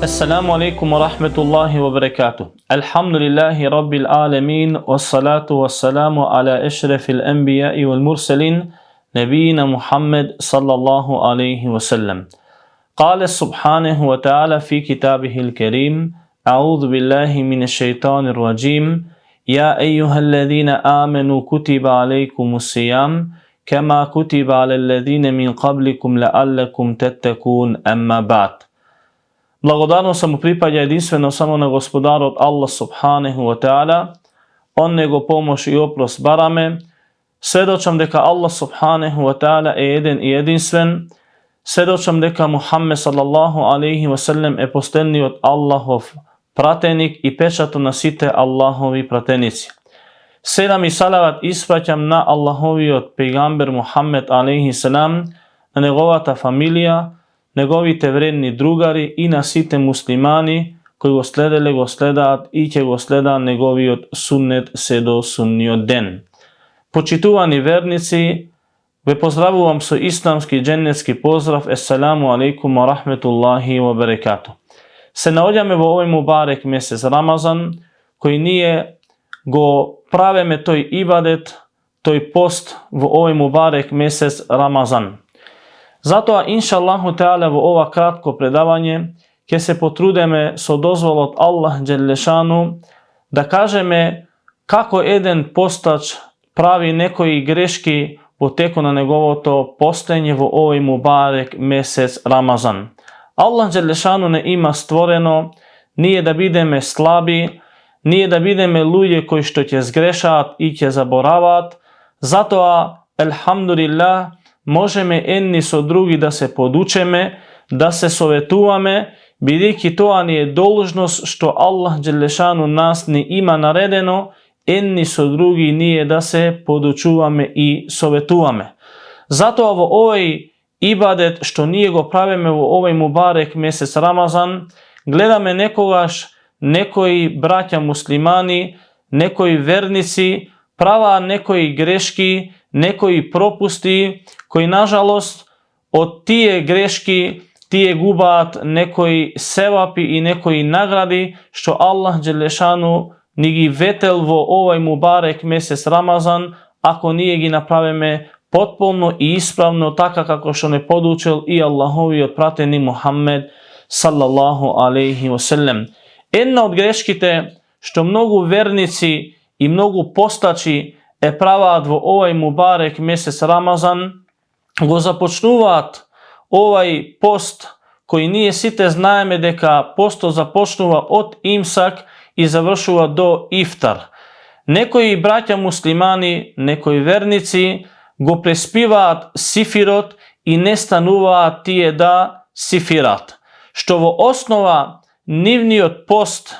Assalamu alaikum wa rahmetullahi wa barakatuh. Alhamdulillahi rabbil alamin, wassalatu wassalamu ala ashrafil anbiya'i wal mursalin, nabiyina Muhammad sallallahu alayhi wa sallam. Qala subhanahu wa ta'ala fi kitabihil karim, a'udhu billahi minash shaitanir rajim, ya ayyuhalladhina amanu kutiba alaykumus siyam, kama kutiba ala alladhina min qablikum la'allakum tattakun, amma ba'd. Blagodarnost samo pripada jedinstveno samo na gospodaru od Allah subhanahu wa ta'ala. On nego pomoć i oprost barame. Svedočam deka Allah subhanahu wa ta'ala je jeden i jedinstven. Svedočam deka Muhammed sallallahu alaihi wa sallam je postelni od Allahov pratenik i pečato nasite Allahovi pratenici. Selam i salavat ispraćam na Allahovi od pejgamber Muhammed alaihi salam, na njegovata familija, njegovite vredni drugari i nasite muslimani koji go sledele, go sledat i će go sleda njegovi od sunnet se do sunnio den. Počituvani vernici, ve pozdravu vam su islamski džennetski pozdrav. Assalamu alaikum wa rahmetullahi wa barakatuh. Se naodjame u ovoj mubarek mjesec Ramazan, koji nije go prave me toj ibadet, toj post u ovoj mubarek mjesec Ramazan. Zato, inša Allahu ta'ala, u ova kratko predavanje, ke se potrudeme so dozvol od Allah dželešanu, da kažeme kako jedan postač pravi nekoji greški poteko na njegovo to postenje u ovoj mubarek mjesec Ramazan. Allah dželešanu ne ima stvoreno, nije da bideme slabi, nije da bideme luje koji što će zgrešat i će zaboravat. Zato, alhamdulillah, možeme enni so drugi da se podučeme, da se sovetuvame, bidiki to nije dužnost što Allah dželešanu nas ne ima naredeno, enni so drugi nije da se podučuvame i sovetuvame. Zato ovo ovaj ibadet što nije go pravime u ovaj mubarek mjesec Ramazan, gledame nekogaš, nekoji braća muslimani, nekoji vernici, prava nekoji greški, nekoji propusti, koji nažalost od tije greški, tije gubat nekoji sevapi i nekoji nagradi, što Allah dželešanu nigi vetel vo ovaj mubarek mjesec Ramazan, ako nije gi napravime potpuno i ispravno tako kako što ne podučil i Allahovi odprateni Muhammed sallallahu alaihi wa sallam. Jedna od greškite što mnogu vernici i mnogu postači pravat vo ovaj mubarek mjesec Ramazan, go započnuvat ovaj post koji nije site znajeme deka posto započnuva od imsak i završuva do iftar. Nekoji braća muslimani, nekoji vernici go prespivat sifirot i nestanuva tije da sifirat. Što vo osnova nivniot post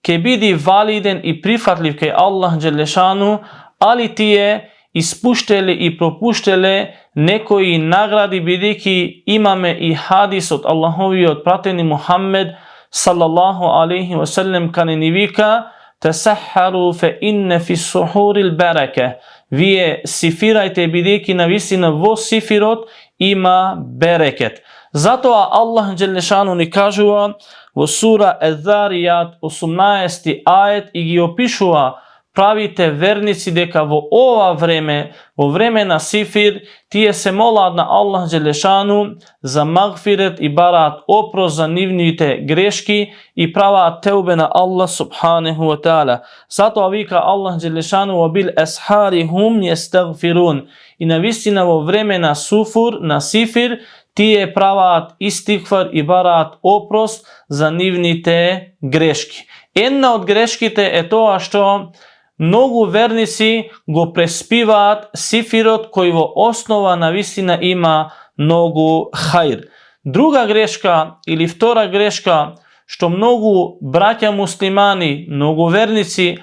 ke bidi validen i prihvatljiv ke Allah dželešanu, ali ti je ispuštele i propuštele nekoji nagradi bidiki imame i hadis od Allahovi od prateni Muhammed sallallahu alaihi wa sallam kane nivika tasahharu fe inne fi suhuril barake. Vi je sifirajte bidiki na visina vo sifirot ima bereket. Zato Allah dželešanu ni kažuva vo sura Az-Zariyat 18. ajet i gi opišuva pravite vernici deka vo ova vreme, vo vremena sifir, tije se molad na Allah dželešanu za magfiret i barat oprost za nivnite greški i prava teube na Allah subhanahu wa ta'ala. Zato avika Allah dželešanu wa bil ashari hum jestagfirun. I na vistina vo vremena sufur, na sifir, tije pravat istighfar i barat oprost za nivnite greški. Jedna od greškite je to što mnogu vernici go prespivat sifirot koji vo osnova na vistina ima mnogu hajr. Druga greška ili vtora greška što mnogu braća muslimani, mnogu vernici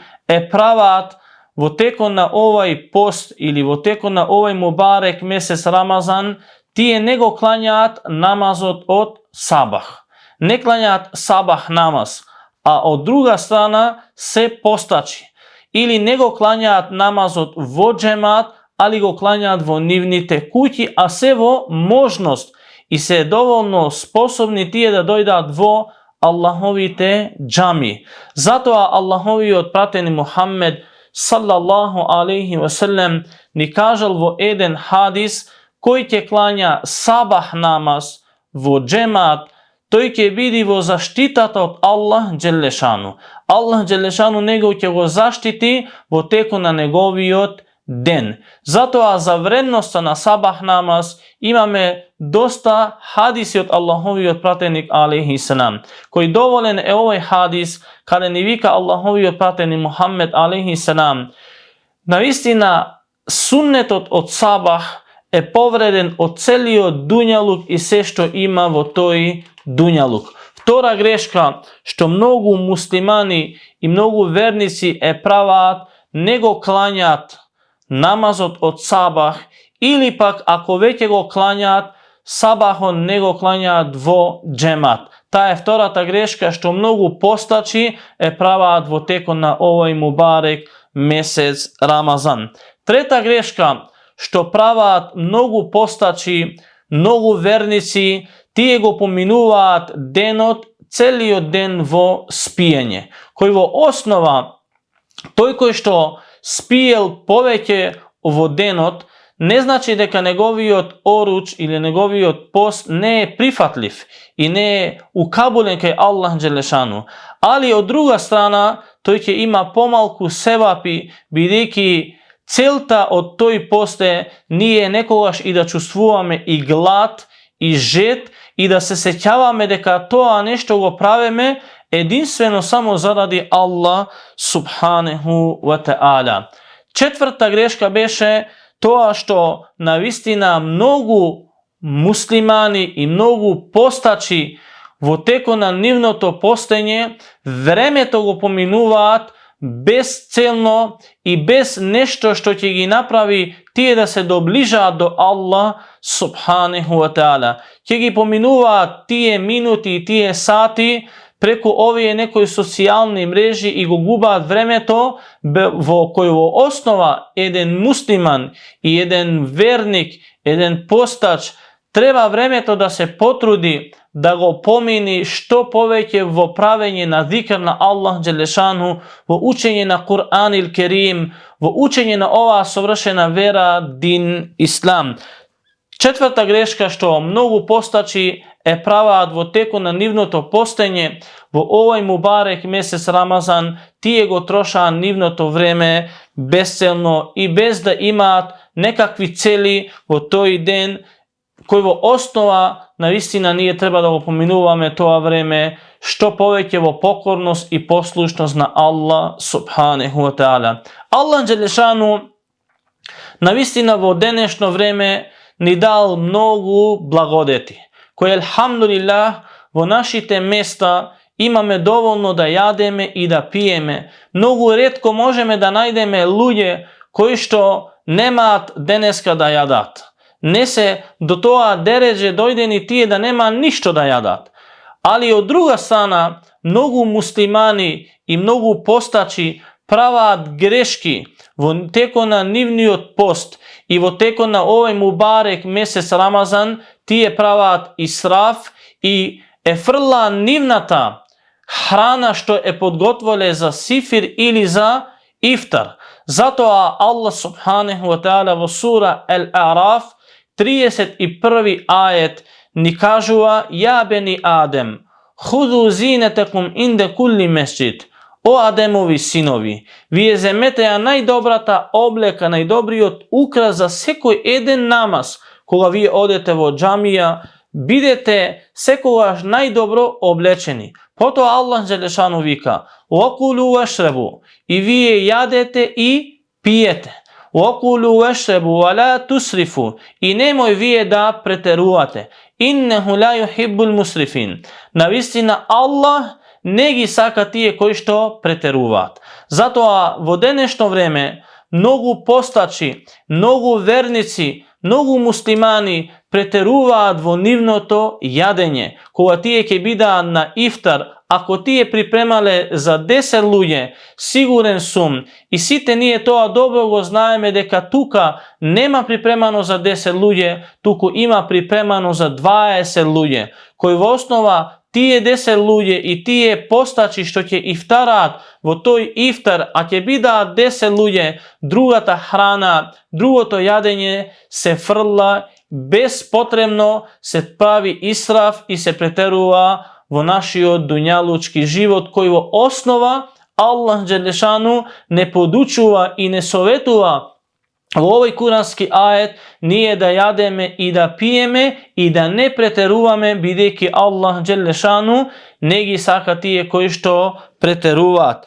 pravat vo teko na ovaj post ili vo teko na ovaj mubarek mjesec Ramazan, ti je nego klanjat namazot od sabah. Ne klanjat sabah namaz, a od druga strana se postači. Ili nego klanjat namazot vo džemat, ali go klanjat vo nivnite kući, a se vo možnost и се доволно способни тие да дојдат во Аллаховите џами. Затоа Аллаховиот пратени Мухаммед саллаллаху алейхи ва селем ни кажал во еден хадис: кој ќе клања сабах намаз во џемат, тој ќе биде во заштитата од Аллах Джелешану. Аллах Джелешану него ќе го заштити во текот на неговиот ден. Затоа за вредноста на сабах намаз имаме доста хадиси од Аллаховиот пратеник алейхи селам. Кој доволен е овој хадис каде ни вика Аллаховиот пратеник Мухаммед алейхи селам: навистина суннетот од сабах е повреден од целиот дуњалук и се што има во тој дуњалук. Втора грешка што многу муслимани и многу верници е праваат, не го клањаат намазот од сабах, или пак ако веќе го клањаат, сабахот не го клањаат во џемат. Таа е втората грешка што многу постачи е праваат во текот на овој мубарек месец Рамазан. Трета грешка што праваат многу постачи, многу верници, тие го поминуваат денот, целиот ден во спиење, кој во основа тој кој што спиел повеќе во денот, не значи дека неговиот оруч или неговиот пост не е прифатлив и не е укабулен кај Аллах Джелешану. Али од друга страна, тој ќе има помалку севапи, бидејќи целта од тој пост е ние некогаш и да чувствуваме и глад, и жед, и да се сеќаваме дека тоа нешто го правиме единствено само заради Аллах субханеху ва таала. Четврта грешка беше тоа што навистина многу муслимани и многу постачи во текот на нивното постење времето го поминуваат безцелно и без нешто што ќе ги направи тие да се доближаат до Аллах субханеху ва таала. Ќе ги поминуваат тие минути и тие сати преку овие некои социјални мрежи и го губаат времето во кој во основа еден муслиман и еден верник, еден постач треба времето да се потруди да го помини што повеќе во правење на зикр на Аллах Джелешану, во учење на Кур'ан ил Керим, во учење на оваа совршена вера, дин Ислам. Четврта грешка што многу постачи е праваат во текот на нивното постење во овој мубарек месец Рамазан, тие го трошаат нивното време безцелно и без да имаат некакви цели во тој ден, кој во основа навистина ние треба да го поминуваме тоа време што повеќе во покорност и послушност на Аллах субханеху ва таала. Аллах Джелешану навистина во денешно време ни дал многу благодети, кои елхамдулилlah во нашите места имаме доволно да јадеме и да пиеме. Многу ретко можеме да најдеме луѓе кои што немаат денеска да јадат. Не се до тоа дереже дојдени тие да нема ништо да јадат. Али од друга страна, многу муслимани и многу постачи праваат грешки во текот на нивниот пост и во текот на овој мубарек месец Рамазан, тие праваат исраф и е фрла нивната храна што е подготволе за сифир или за ифтар. Затоа Аллах субханеху ва таала во сура Ал-Араф 31 ајет ни кажува: ја бени Адем, худу зинетекум инде кулли месџид. О Адемови синови, вие земете ја најдобрата облека, најдобриот украс за секој еден намаз. Кога вие одете во џамија, бидете секогаш најдобро облечени. Потоа Аллах Джелешану вика: "Вакулу вашрабу", и вие јадете и пиете. "Вакулу вашрабу ва ла тусрифу", и немој вие да претерувате. "Иннеху ла юхиббул мусрифин", навистина Аллах не ги сака тие кои што претеруваат. Затоа во денешно време многу постачи, многу верници, многу муслимани претеруваат во нивното јадење. Кога тие ќе бидат на ифтар, ako ti je pripremale za 10 ľudí, siguren sum, i site nije to dobro go znajeme deka tuka nema pripremano za 10 ľudí, tuku ima pripremano za 20 ľudí, koji v osnova tije 10 ľudí i tije postači što će iftarat vo toj iftar, a će bida 10 ľudí, druga ta hrana, drugo to jadenje se frla, bespotrebno se pravi israf i se preteruva vo našio dunjalučki život koji vo osnova Allah dželešanu ne podučuva i ne sovetuva. U ovaj kuranski ajet nije da jademe i da pijeme i da ne preteruvame bideki Allah dželešanu, negi saka tije koji što preteruvat.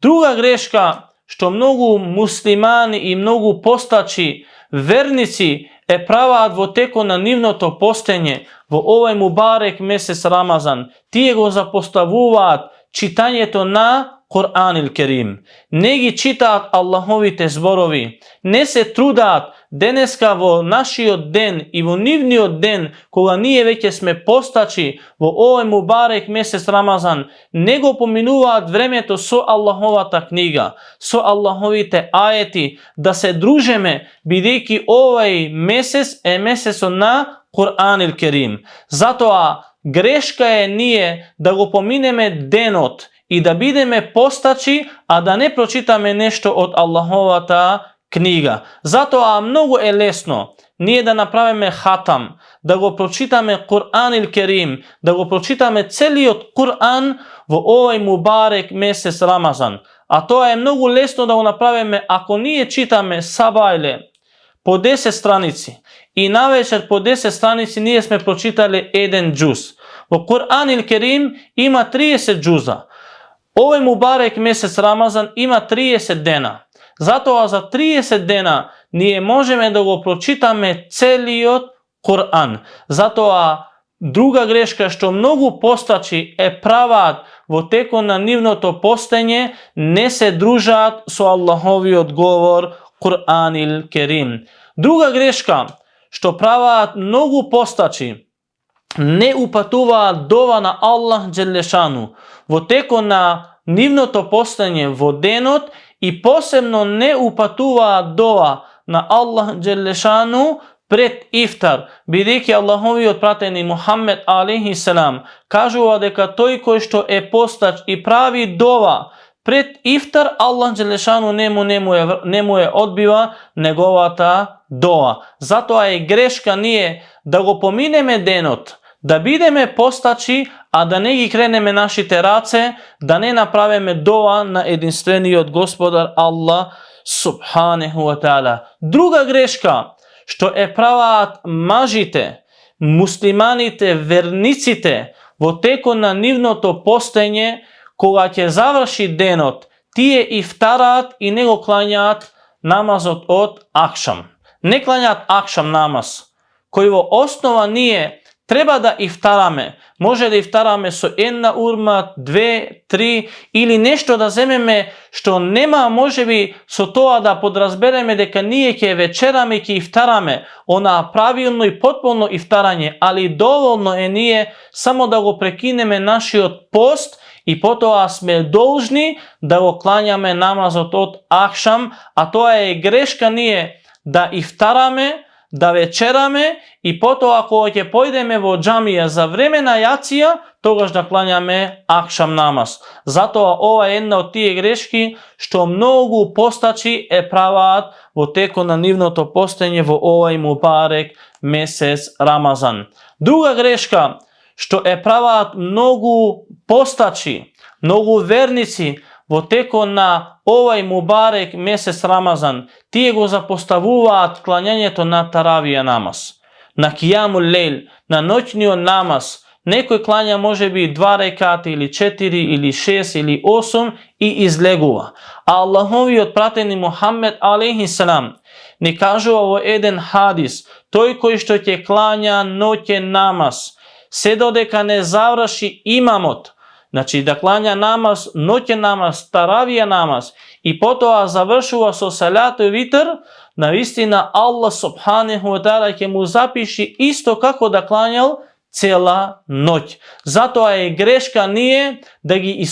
Druga greška što mnogu muslimani i mnogu postači vernici pravat vo teko na nivnoto postenje vo ovaj mubarek mesec Ramazan, tije go zapostavuvat čitanje to na Kur'anil Kerim. Negi čitat Allahovite zborovi, ne se trudat deneska vo našio den i vo nivnio den koga nije veće sme postači vo ovaj mubarek mesec Ramazan, nego pominuvat vremeto so Allahovata knjiga, so Allahovite ajeti, da se družeme bideki ovaj mesec meseco na Kur'anil Kerim. Zato greška je nije da go pomineme denot i da bideme postači, a da ne pročitame nešto od Allahovata knjiga. Zato mnogo je lesno nije da napravime hatam, da go pročitame Kur'anil Kerim, da go pročitame celiot Kur'an vo ovaj mubarek mesec Ramazan. A to je mnogo lesno da go napravime ako nije čitame sabajle po 10 stranici i navečer po 10 stranici nije sme pročitali jedan džuz. Vo Kur'anil Kerim ima 30 džuza. Ovaj mubarek mesec Ramazan ima 30 dena. Zato za 30 dena nije možeme da go pročitame celiot Kur'an. Zato druga greška što mnogo postači pravat vo teko na nivnoto postenje ne se družat so Allahovi odgovor Kur'anil Kerim. Druga greška što pravat mnogo postači ne upatuva dova na Allah dželešanu vo teko na nivnoto postenje vo denot i posebno ne upatuva dova na Allah dželešanu pred iftar. Bideki Allahovi otprateni Muhammed alaihi salam kažu deka toj koji što je postač i pravi dova pred iftar, Allah dželešanu nemu je odbiva negovata dova. Zato je greška nije da go pomineme denot, da bideme postači, a da ne gi kreneme naši terace, da ne napraveme dova na jedinstveni od gospodar Allah subhanahu wa ta'ala. Druga greška što je pravat mažite, muslimanite, vernicite, vo teko na nivnoto postenje, koga će završi denot, tije iftarat i nego klanjat namaz od akšam. Ne klanjat akšam namaz, koji vo osnova nije treba da iftarame. Može da iftarame so jedna urma, 2, 3 ili nešto da zememe što nema, može bi so toa da podrazbereme deka nije ke večerame ke iftarame. Ona pravilno i potpuno iftaranje, ali dovoljno je nije samo da go prekineme naši od post i potom sme dolžni da go klanjame namaz od akšam, a to je greška nije da iftarame, da večerame i potom ako će pojdeme vo džamija za vremena jacija, togaž da klanjame akšam namaz. Zato ova je jedna od tije greški što mnogo postači pravat vo teko na nivnoto postenje vo ovaj mubarek mesec Ramazan. Druga greška što je pravat mnogo postači, mnogo vernici vo teko na ovaj mubarek mesec Ramazan, tije go zapostavuvat klanjanje to na taravija namaz, na kijamul lejl, na noćnio namaz. Nekoj klanja može biti 2 rekata ili 4 ili 6 ili 8 i izleguva. A Allahovi otprateni Muhammed alaihi salam ne kažu ovo jedan hadis, toj koji što će klanja noće namaz, sve dodeka ne završi imamot, znači da klanja namaz, noće namaz, taravija namaz i potom završuva so salatu i vitr, na istina Allah subhanahu wa ta'ala će mu zapiši isto kako da klanjal cijela noć. Zato je greška nije da gi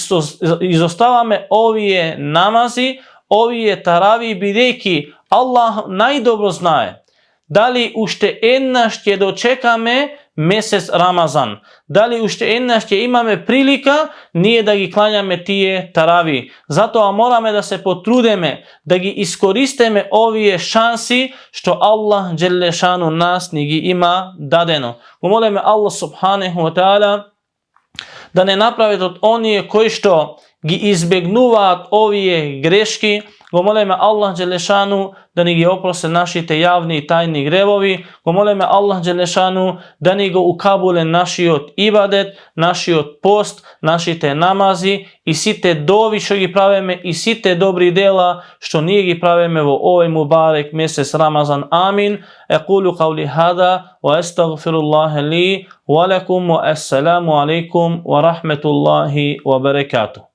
izostavame ovije namazi, ovije taravi bideki. Allah najdobro znaje. Da li ušte ennaštje dočekame mesec Ramazan. Da li ušte ennaštje imame prilika, nije da gi klanjame tije taravi. Zato moramo da se potrudeme, da gi iskoristeme ovije šansi što Allah dželle šanu nas nigi ima dadeno. Molimo Allah subhanahu wa ta'ala da ne napravi od onije koji što gi izbegnuvat ovije greški. Molimo Allah dželešanu da ni ga oproste naši te javni i tajni grevovi. Molimo Allah dželešanu da ni ga ukabule naši od ibadet, naši od post, naši te namazi i si te dovi što gi praveme i si te dobri dela što nije gi praveme u ovaj mubarek mjesec Ramazan. Amin. Aqulu qavli hada wa astaghfirullaha li wa lakum wa assalamu alaikum wa rahmetullahi wa barakatuh.